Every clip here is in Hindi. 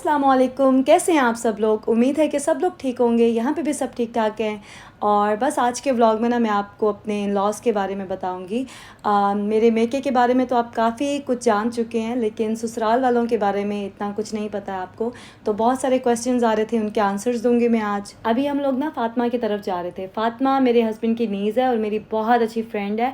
अस्सलाम वालेकुम, कैसे हैं आप सब लोग। उम्मीद है कि सब लोग ठीक होंगे। यहाँ पे भी सब ठीक ठाक हैं। और बस आज के व्लॉग में ना मैं आपको अपने इन लॉज़ के बारे में बताऊँगी। मेरे मेके के बारे में तो आप काफ़ी कुछ जान चुके हैं, लेकिन ससुराल वालों के बारे में इतना कुछ नहीं पता है आपको। तो बहुत सारे क्वेश्चंस आ रहे थे, उनके आंसर्स दूँगी मैं आज। अभी हम लोग ना फ़ातिमा की तरफ जा रहे थे। फ़ातिमा मेरे हस्बैंड की नीज़ है और मेरी बहुत अच्छी फ्रेंड है।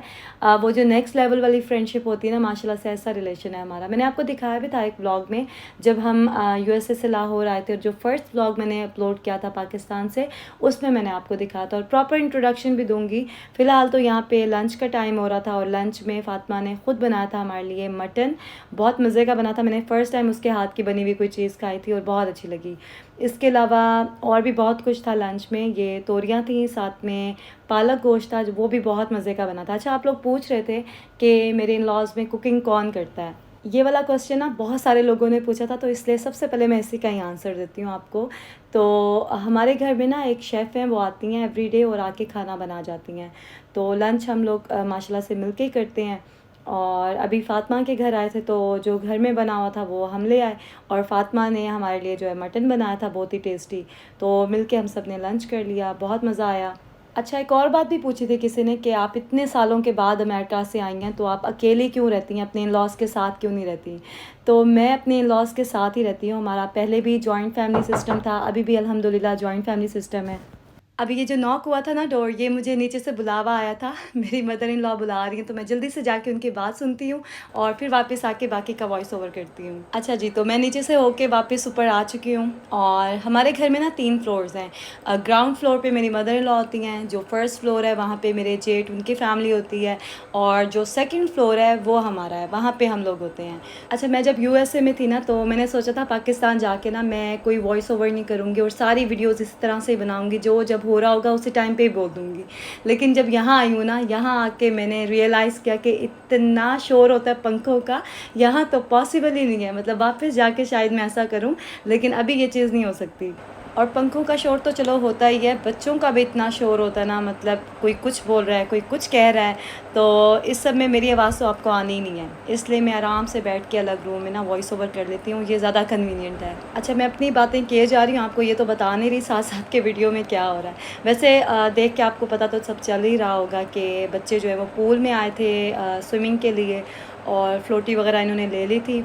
वो जो नेक्स्ट लेवल वाली फ्रेंडशिप होती है ना, माशाल्लाह से ऐसा रिलेशन है हमारा। मैंने आपको दिखाया भी था एक व्लॉग में, जब हम यूएसए से लाहौर आए थे, और जो फर्स्ट व्लॉग मैंने अपलोड किया था पाकिस्तान से, उसमें मैंने आपको दिखाया था। और प्रॉपर इंट्रोडक्शन भी दूंगी। फ़िलहाल तो यहाँ पे लंच का टाइम हो रहा था, और लंच में फ़ातिमा ने ख़ुद बनाया था हमारे लिए मटन। बहुत मज़े का बना था। मैंने फ़र्स्ट टाइम उसके हाथ की बनी हुई कोई चीज़ खाई थी और बहुत अच्छी लगी। इसके अलावा और भी बहुत कुछ था लंच में। ये तोरियाँ थी, साथ में पालक गोश्त था, वो भी बहुत मज़े का बना था। अच्छा, आप लोग पूछ रहे थे कि मेरे इन लॉज़ में कुकिंग कौन करता है। ये वाला क्वेश्चन ना बहुत सारे लोगों ने पूछा था, तो इसलिए सबसे पहले मैं इसी का ही आंसर देती हूँ आपको। तो हमारे घर में ना एक शेफ़ हैं, वो आती हैं एवरीडे और आके खाना बना जाती हैं। तो लंच हम लोग माशाल्लाह से मिलके ही करते हैं। और अभी फ़ातिमा के घर आए थे, तो जो घर में बना हुआ था वो हम ले आए, और फ़ातिमा ने हमारे लिए जो है मटन बनाया था, बहुत ही टेस्टी। तो मिलके हम सब ने लंच कर लिया, बहुत मज़ा आया। अच्छा, एक और बात भी पूछी थी किसी ने कि आप इतने सालों के बाद अमेरिका से आई हैं, तो आप अकेले क्यों रहती हैं, अपने इन-लॉज़ के साथ क्यों नहीं रहती। तो मैं अपने इन-लॉज़ के साथ ही रहती हूँ। हमारा पहले भी जॉइंट फैमिली सिस्टम था, अभी भी अल्हम्दुलिल्लाह जॉइंट फैमिली सिस्टम है। अभी ये जो नॉक हुआ था ना डोर, ये मुझे नीचे से बुलावा आया था। मेरी मदर इन लॉ बुला रही हैं, तो मैं जल्दी से जाके उनकी बात सुनती हूँ और फिर वापस आके बाकी का वॉइस ओवर करती हूँ। अच्छा जी, तो मैं नीचे से होके वापस ऊपर आ चुकी हूँ। और हमारे घर में ना 3 फ्लोर्स हैं। ग्राउंड फ्लोर पे मेरी मदर इन लॉ होती हैं, जो फर्स्ट फ्लोर है वहाँ पे मेरे जेठ उनकी फैमिली होती है, और जो सेकेंड फ्लोर है वो हमारा है, वहाँ पे हम लोग होते हैं। अच्छा, मैं जब यूएसए में थी ना, तो मैंने सोचा था पाकिस्तान जाके ना मैं कोई वॉइस ओवर नहीं करूँगी और सारी वीडियोज़ इस तरह से बनाऊँगी जो जब हो रहा होगा उसी टाइम पे ही बोल दूँगी। लेकिन जब यहाँ आई हूँ ना, यहाँ आके मैंने रियलाइज़ किया कि इतना शोर होता है पंखों का, यहाँ तो पॉसिबल ही नहीं है। मतलब वापस जाके शायद मैं ऐसा करूँ, लेकिन अभी ये चीज़ नहीं हो सकती। और पंखों का शोर तो चलो होता ही है, बच्चों का भी इतना शोर होता है ना, मतलब कोई कुछ बोल रहा है, कोई कुछ कह रहा है, तो इस सब में मेरी आवाज़ तो आपको आनी ही नहीं है। इसलिए मैं आराम से बैठ के अलग रूम में ना वॉइस ओवर कर लेती हूँ, ये ज़्यादा कन्वीनियंट है। अच्छा, मैं अपनी बातें किए जा रही हूँ, आपको ये तो बता नहीं रही साथ साथ के वीडियो में क्या हो रहा है। वैसे देख के आपको पता तो सब चल ही रहा होगा कि बच्चे जो है वो पूल में आए थे स्विमिंग के लिए, और फ्लोटी वगैरह इन्होंने ले ली थी।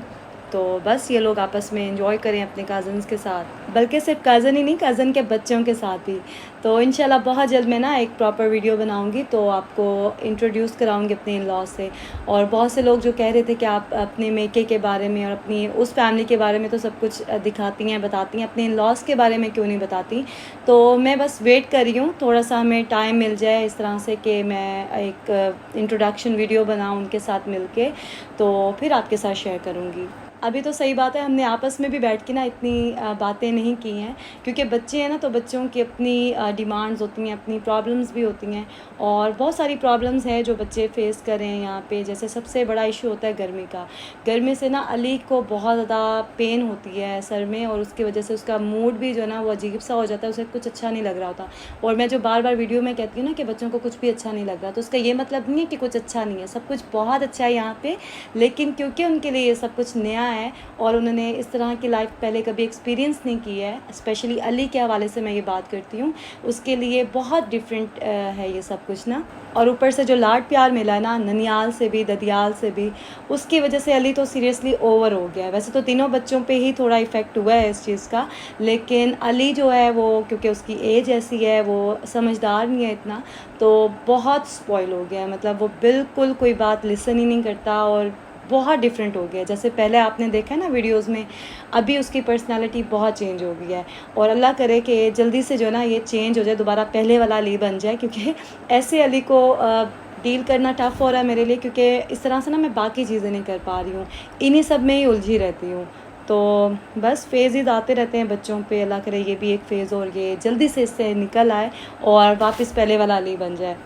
तो बस ये लोग आपस में एंजॉय करें अपने कज़न्स के साथ, बल्कि सिर्फ कज़न ही नहीं, कज़न के बच्चों के साथ भी। तो इंशाल्लाह बहुत जल्द मैं ना एक प्रॉपर वीडियो बनाऊंगी, तो आपको इंट्रोड्यूस कराऊंगी अपने इन-लॉ से। और बहुत से लोग जो कह रहे थे कि आप अपने मेके के बारे में और अपनी उस फैमिली के बारे में तो सब कुछ दिखाती हैं, बताती हैं, अपने इन-लॉज़ के बारे में क्यों नहीं बताती। तो मैं बस वेट कर रही हूँ, थोड़ा सा हमें टाइम मिल जाए इस तरह से कि मैं एक इंट्रोडक्शन वीडियो बनाऊँ उनके साथ मिल के, तो फिर आपके साथ शेयर करूँगी। अभी तो सही बात है, हमने आपस में भी बैठ के ना इतनी बातें नहीं की हैं, क्योंकि बच्चे हैं ना, तो बच्चों की अपनी डिमांड्स होती हैं, अपनी प्रॉब्लम्स भी होती हैं, और बहुत सारी प्रॉब्लम्स हैं जो बच्चे फेस कर रहे हैं यहाँ पे। जैसे सबसे बड़ा इशू होता है गर्मी का। गर्मी से ना अली को बहुत ज़्यादा पेन होती है सर में, और उसकी वजह से उसका मूड भी जो है ना वो अजीब सा हो जाता है, उसे कुछ अच्छा नहीं लग रहा होता। और मैं जो बार बार वीडियो में कहती हूँ ना कि बच्चों को कुछ भी अच्छा नहीं लग रहा, तो उसका ये मतलब नहीं है कि कुछ अच्छा नहीं है, सब कुछ बहुत अच्छा है यहाँ पे। लेकिन क्योंकि उनके लिए ये सब कुछ नया है और उन्होंने इस तरह की लाइफ पहले कभी एक्सपीरियंस नहीं की है, स्पेशली अली के हवाले से मैं ये बात करती हूँ, उसके लिए बहुत डिफरेंट है ये सब कुछ ना। और ऊपर से जो लाड प्यार मिला है ना ननियाल से भी, ददियाल से भी, उसकी वजह से अली तो सीरियसली ओवर हो गया है। वैसे तो तीनों बच्चों पे ही थोड़ा इफ़ेक्ट हुआ है इस चीज़ का, लेकिन अली जो है वो, क्योंकि उसकी एज ऐसी है, वो समझदार नहीं है इतना, तो बहुत स्पॉइल हो गया है। मतलब वो बिल्कुल कोई बात लिसन ही नहीं करता, और बहुत डिफरेंट हो गया। जैसे पहले आपने देखा है ना वीडियोज़ में, अभी उसकी पर्सनालिटी बहुत चेंज हो गई है। और अल्लाह करे कि जल्दी से जो ना ये चेंज हो जाए, दोबारा पहले वाला अली बन जाए, क्योंकि ऐसे अली को डील करना टफ़ हो रहा है मेरे लिए, क्योंकि इस तरह से ना मैं बाकी चीज़ें नहीं कर पा रही हूँ, इन्हीं सब में ही उलझी रहती हूँ। तो बस फेज़ आते रहते हैं बच्चों पे, अल्लाह करे ये भी एक फ़ेज़ और ये जल्दी से इससे निकल आए और वापस पहले वाला अली बन जाए।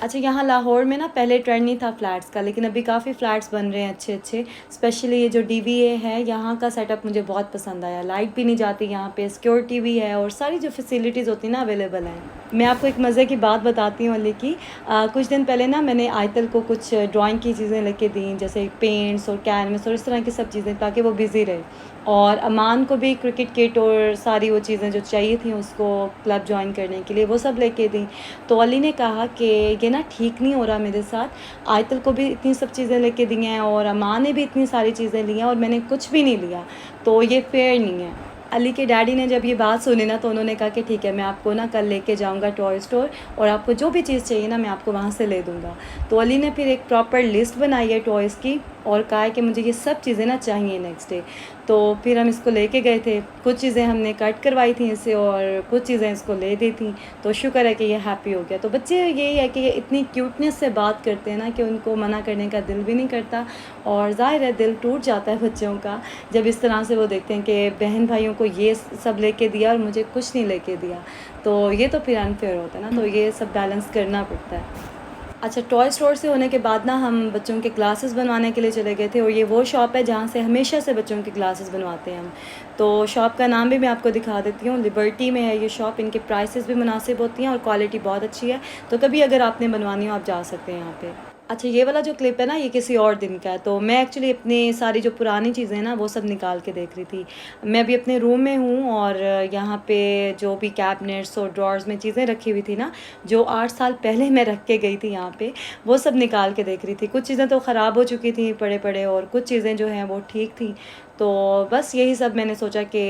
अच्छा, यहाँ लाहौर में ना पहले ट्रेंड नहीं था फ्लैट्स का, लेकिन अभी काफ़ी फ्लैट्स बन रहे हैं अच्छे अच्छे। स्पेशली ये जो डीवीए है, यहाँ का सेटअप मुझे बहुत पसंद आया। लाइट भी नहीं जाती यहाँ पे, सिक्योरिटी भी है और सारी जो फैसिलिटीज़ होती हैं ना अवेलेबल हैं। मैं आपको एक मज़े की बात बताती हूँ अली की। कुछ दिन पहले ना मैंने आयतल को कुछ ड्राइंग की चीज़ें लेके दी, जैसे पेंट्स और कैनवस और इस तरह की सब चीज़ें, ताकि वो बिज़ी रहे। और अमान को भी क्रिकेट किट और सारी वो चीज़ें जो चाहिए थी उसको क्लब ज्वाइन करने के लिए, वो सब लेके दी। तो अली ने कहा कि ये ना ठीक नहीं हो रहा मेरे साथ। आयतल को भी इतनी सब चीज़ें लेके दी हैं और अमान ने भी इतनी सारी चीज़ें ली हैं और मैंने कुछ भी नहीं लिया, तो ये फेयर नहीं है। अली के डैडी ने जब ये बात सुनी ना, तो उन्होंने कहा कि ठीक है, मैं आपको ना कल लेके जाऊंगा टॉय स्टोर और आपको जो भी चीज़ चाहिए ना मैं आपको वहाँ से ले दूँगा। तो अली ने फिर एक प्रॉपर लिस्ट बनाई है टॉयज़ की और कहा है कि मुझे ये सब चीज़ें ना चाहिए नेक्स्ट डे। तो फिर हम इसको लेके गए थे। कुछ चीज़ें हमने कट करवाई थी इससे और कुछ चीज़ें इसको ले दी थी। तो शुक्र है कि ये हैप्पी हो गया। तो बच्चे यही है कि ये इतनी क्यूटनेस से बात करते हैं ना कि उनको मना करने का दिल भी नहीं करता, और ज़ाहिर है दिल टूट जाता है बच्चों का जब इस तरह से वो देखते हैं कि बहन भाइयों को ये सब लेके दिया और मुझे कुछ नहीं लेके दिया। तो ये तो फिर अनफेयर होता है ना, तो ये सब बैलेंस करना पड़ता है। अच्छा, टॉय स्टोर से होने के बाद ना हम बच्चों के ग्लासेस बनवाने के लिए चले गए थे, और ये वो शॉप है जहाँ से हमेशा से बच्चों के ग्लासेस बनवाते हैं हम। तो शॉप का नाम भी मैं आपको दिखा देती हूँ। लिबर्टी में है ये शॉप। इनके प्राइसेस भी मुनासिब होती हैं और क्वालिटी बहुत अच्छी है। तो कभी अगर आपने बनवानी हो आप जा सकते हैं यहाँ पे। अच्छा, ये वाला जो क्लिप है ना, ये किसी और दिन का है। तो मैं एक्चुअली अपनी सारी जो पुरानी चीज़ें हैं ना वो सब निकाल के देख रही थी। मैं अभी अपने रूम में हूँ और यहाँ पे जो भी कैबिनेट्स और ड्रॉर्स में चीज़ें रखी हुई थी ना, जो 8 साल पहले मैं रख के गई थी यहाँ पे, वो सब निकाल के देख रही थी। कुछ चीज़ें तो ख़राब हो चुकी थी पड़े पड़े, और कुछ चीज़ें जो हैं वो ठीक थी। तो बस यही सब मैंने सोचा कि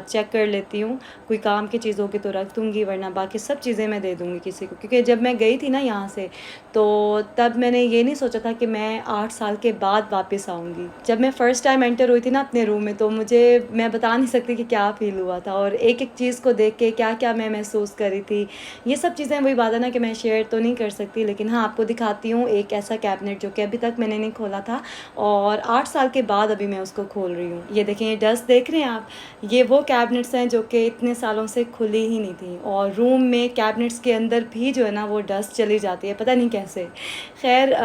चेक कर लेती हूँ। कोई काम की चीज़ होगी तो रख दूँगी, वरना बाकी सब चीज़ें मैं दे दूँगी किसी को। क्योंकि जब मैं गई थी ना यहाँ से, तो तब मैंने ये नहीं सोचा था कि मैं 8 साल के बाद वापस आऊँगी। जब मैं फ़र्स्ट टाइम एंटर हुई थी ना अपने रूम में, तो मैं बता नहीं सकती कि क्या फ़ील हुआ था, और एक-एक चीज़ को देख के क्या-क्या मैं महसूस कर रही थी। ये सब चीज़ें वही बात है ना कि मैं शेयर तो नहीं कर सकती, लेकिन हाँ, आपको दिखाती हूँ एक ऐसा कैबिनेट जो कि अभी तक मैंने नहीं खोला था, और 8 साल के बाद अभी मैं उसको खोल रही हूँ। ये देखें, ये डस्ट देख रहे हैं आप? ये वो कैबिनेट्स हैं जो कि इतने सालों से खुली ही नहीं थी, और रूम में कैबिनेट्स के अंदर भी जो है ना वो डस्ट चली जाती है, पता नहीं कैसे। खैर,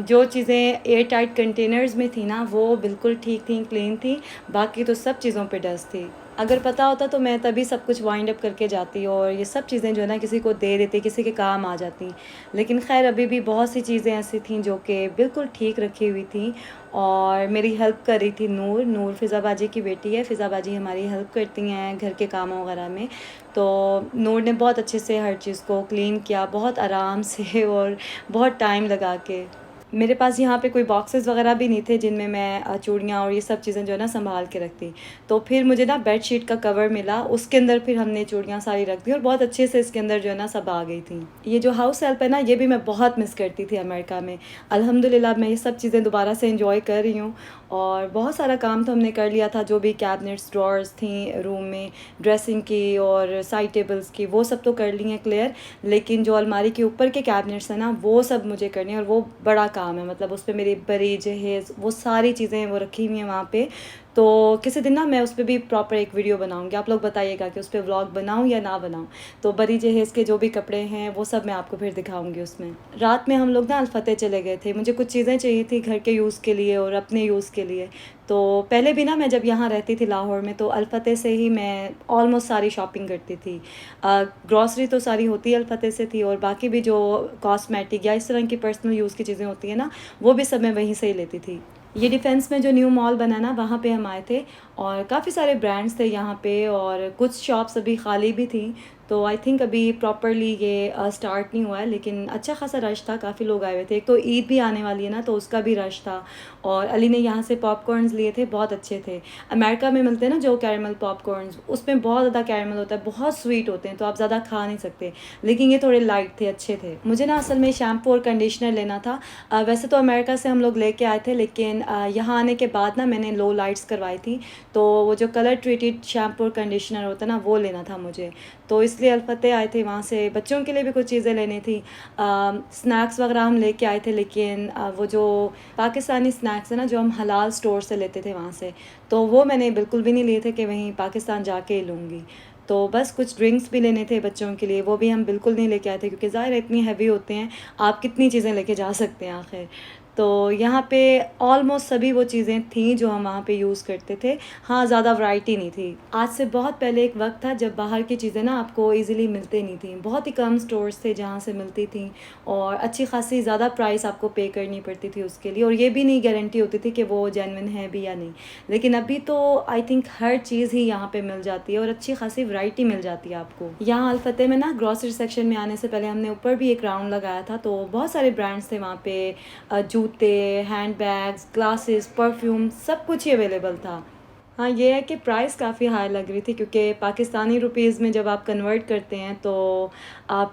जो चीज़ें एयर टाइट कंटेनर्स में थी ना वो बिल्कुल ठीक थी, क्लीन थी। बाकी तो सब चीज़ों पे डस्ट थी। अगर पता होता तो मैं तभी सब कुछ वाइंड अप करके जाती, और ये सब चीज़ें जो है ना किसी को दे देती, किसी के काम आ जाती। लेकिन खैर, अभी भी बहुत सी चीज़ें ऐसी थीं जो कि बिल्कुल ठीक रखी हुई थी, और मेरी हेल्प कर रही थी नूर फ़िज़ा बाजी की बेटी है। फ़िज़ा बाजी हमारी हेल्प करती हैं घर के कामों वगैरह में। तो नूर ने बहुत अच्छे से हर चीज़ को क्लीन किया, बहुत आराम से और बहुत टाइम लगा के। मेरे पास यहाँ पे कोई बॉक्सेस वगैरह भी नहीं थे जिनमें मैं चूड़ियाँ और ये सब चीज़ें जो है ना संभाल के रखती। तो फिर मुझे ना बेडशीट का कवर मिला, उसके अंदर फिर हमने चूड़ियाँ सारी रख दी, और बहुत अच्छे से इसके अंदर जो है ना सब आ गई थी। ये जो हाउस हेल्प है ना, ये भी मैं बहुत मिस करती थी अमेरिका में। अल्हम्दुलिल्लाह मैं ये सब चीज़ें दोबारा से इंजॉय कर रही हूँ, और बहुत सारा काम तो हमने कर लिया था। जो भी कैबिनेट्स ड्रॉर्स थी रूम में, ड्रेसिंग की और साइड टेबल्स की, वो सब तो कर ली हैं क्लियर। लेकिन जो अलमारी के ऊपर के कैबिनेट्स हैं ना, वो सब मुझे करनी है, और वो बड़ा काम है। मतलब उस पर मेरी बरी जहेज़ वो सारी चीज़ें वो रखी हुई हैं वहाँ पे। तो किसी दिन ना मैं उस पर भी प्रॉपर एक वीडियो बनाऊँगी। आप लोग बताइएगा कि उस पर व्लॉग बनाऊँ या ना बनाऊँ। तो बरी जहेज़ के जो भी कपड़े हैं वो सब मैं आपको फिर दिखाऊँगी उसमें। रात में हम लोग ना अल-फतेह चले गए थे। मुझे कुछ चीज़ें चाहिए थी घर के यूज़ के लिए और अपने यूज़ के लिए। तो पहले भी ना मैं जब यहाँ रहती थी लाहौर में, तो अल-फतेह से ही मैं ऑलमोस्ट सारी शॉपिंग करती थी। ग्रॉसरी तो सारी होती अल-फतेह से थी, और बाकी भी जो कॉस्मेटिक या इस तरह की पर्सनल यूज़ की चीज़ें होती हैं ना, वो भी सब मैं वहीं से ही लेती थी। ये डिफेंस में जो न्यू मॉल बना ना, वहाँ पे हम आए थे, और काफ़ी सारे ब्रांड्स थे यहाँ पे, और कुछ शॉप्स अभी खाली भी थी। तो आई थिंक अभी प्रॉपरली ये स्टार्ट नहीं हुआ है, लेकिन अच्छा खासा रश था, काफ़ी लोग आए हुए थे। एक तो ईद भी आने वाली है ना, तो उसका भी रश था। और अली ने यहाँ से पॉपकॉर्न्स लिए थे, बहुत अच्छे थे। अमेरिका में मिलते हैं ना जो कैरमल पॉपकॉर्न्स, उसमें बहुत ज़्यादा कैरमल होता है, बहुत स्वीट होते हैं, तो आप ज़्यादा खा नहीं सकते। लेकिन ये थोड़े लाइट थे, अच्छे थे। मुझे ना असल में शैम्पू और कंडीशनर लेना था। वैसे तो अमेरिका से हम लोग लेके आए थे, लेकिन यहाँ आने के बाद ना मैंने लो लाइट्स करवाई थी, तो वो जो कलर ट्रीटेड शैम्पू और कंडीशनर होता है ना, वो लेना था मुझे। तो इसलिए अल-फतेह आए थे, वहाँ से बच्चों के लिए भी कुछ चीज़ें लेनी थी। स्नैक्स वगैरह हम लेके आए थे, लेकिन वो जो पाकिस्तानी स्नैक्स है ना, जो हम हलाल स्टोर से लेते थे वहाँ से, तो वो मैंने बिल्कुल भी नहीं लिए थे कि वहीं पाकिस्तान जाके ही लूँगी। तो बस कुछ ड्रिंक्स भी लेने थे बच्चों के लिए, वो भी हम बिल्कुल नहीं लेके आए थे क्योंकि ज़ाहिर है इतनी हैवी होते हैं, आप कितनी चीज़ें लेके जा सकते हैं आखिर। तो यहाँ पे ऑलमोस्ट सभी वो चीज़ें थीं जो हम वहाँ पे यूज़ करते थे। हाँ, ज़्यादा वैरायटी नहीं थी। आज से बहुत पहले एक वक्त था जब बाहर की चीज़ें ना आपको ईज़िली मिलती नहीं थी, बहुत ही कम स्टोर्स थे जहाँ से मिलती थी और अच्छी खासी ज़्यादा प्राइस आपको पे करनी पड़ती थी उसके लिए, और ये भी नहीं गारंटी होती थी कि वो जेन्युइन है भी या नहीं। लेकिन अभी तो आई थिंक हर चीज़ ही यहाँ पे मिल जाती है और अच्छी खासी वैरायटी मिल जाती है आपको। यहाँ अल फतेह में ना ग्रॉसरी सेक्शन में आने से पहले हमने ऊपर भी एक राउंड लगाया था, तो बहुत सारे ब्रांड्स थे वहाँ पे, जूते, हैंड बैग्स, ग्लासेस, परफ्यूम, सब कुछ ही अवेलेबल था। हाँ, ये है कि प्राइस काफ़ी हाई लग रही थी क्योंकि पाकिस्तानी रुपीज़ में जब आप कन्वर्ट करते हैं तो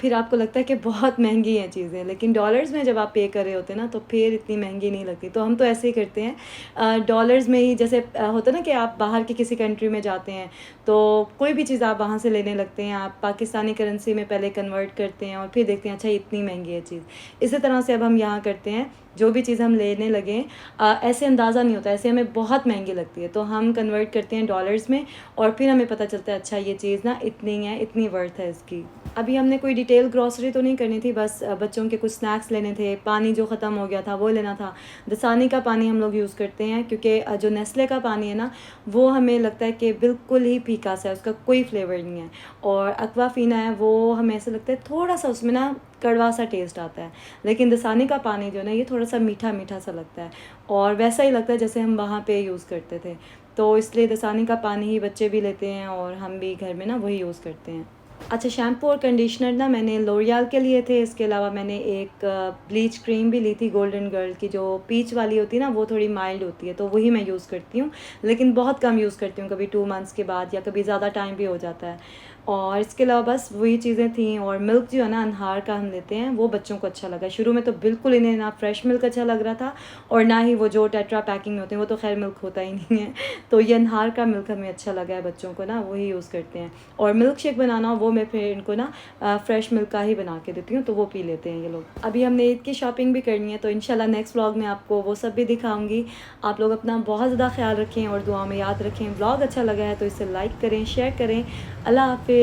फिर आपको लगता है कि बहुत महंगी हैं चीज़ें, लेकिन डॉलर्स में जब आप पे कर रहे होते हैं ना तो फिर इतनी महंगी नहीं लगती। तो हम तो ऐसे ही करते हैं, डॉलर्स में ही, जैसे होता है ना कि आप बाहर की किसी कंट्री में जाते हैं तो कोई भी चीज़ आप वहाँ से लेने लगते हैं, आप पाकिस्तानी करेंसी में पहले कन्वर्ट करते हैं और फिर देखते हैं अच्छा इतनी महंगी है चीज़। इसी तरह से अब हम यहाँ करते हैं, जो भी चीज़ हम लेने लगें ऐसे अंदाज़ा नहीं होता, ऐसे हमें बहुत महंगी लगती है तो हम कन्वर्ट करते हैं डॉलर्स में और फिर हमें पता चलता है अच्छा ये चीज़ ना इतनी है, इतनी वर्थ है इसकी। अभी हमने कोई डिटेल ग्रॉसरी तो नहीं करनी थी, बस बच्चों के कुछ स्नैक्स लेने थे, पानी जो ख़त्म हो गया था वो लेना था। दसानी का पानी हम लोग यूज़ करते हैं क्योंकि जो नेस्ले का पानी है ना वो हमें लगता है कि बिल्कुल ही फीका सा है, उसका कोई फ्लेवर नहीं है। और एक्वाफीना है वो हमें ऐसा लगता है थोड़ा सा उसमें ना कड़वा सा टेस्ट आता है, लेकिन दसानी का पानी जो है ना ये थोड़ा सा मीठा मीठा सा लगता है और वैसा ही लगता है जैसे हम वहाँ पे यूज़ करते थे। तो इसलिए दसानी का पानी ही बच्चे भी लेते हैं और हम भी घर में ना वही यूज़ करते हैं। अच्छा, शैम्पू और कंडीशनर ना मैंने लोरियल के लिए थे, इसके अलावा मैंने एक ब्लीच क्रीम भी ली थी गोल्डन गर्ल की, जो पीच वाली होती है ना वो थोड़ी माइल्ड होती है तो वही मैं यूज़ करती हूँ, लेकिन बहुत कम यूज़ करती हूँ, कभी 2 मंथ्स के बाद या कभी ज़्यादा टाइम भी हो जाता है। और इसके अलावा बस वही चीज़ें थी। और मिल्क जो है ना अनहार का हम लेते हैं, वो बच्चों को अच्छा लगा। शुरू में तो बिल्कुल इन्हें ना फ्रेश मिल्क अच्छा लग रहा था और ना ही वो जो टेट्रा पैकिंग में होते हैं वो तो खैर मिल्क होता ही नहीं है। तो ये अनहार का मिल्क हमें अच्छा लगा है बच्चों को ना, वही यूज़ करते हैं। और मिल्क शेक बनाना हो वो मैं फिर इनको ना फ्रेश मिल्क का ही बना के देती हूँ तो वो पी लेते हैं ये लोग। अभी हमने ईद की शॉपिंग भी करनी है तो इंशाल्लाह नेक्स्ट व्लॉग में आपको वो सब भी दिखाऊंगी। आप लोग अपना बहुत ज़्यादा ख्याल रखें और दुआ में याद रखें। व्लॉग अच्छा लगा है तो इसे लाइक करें, शेयर करें। अल्लाह हाफिज़।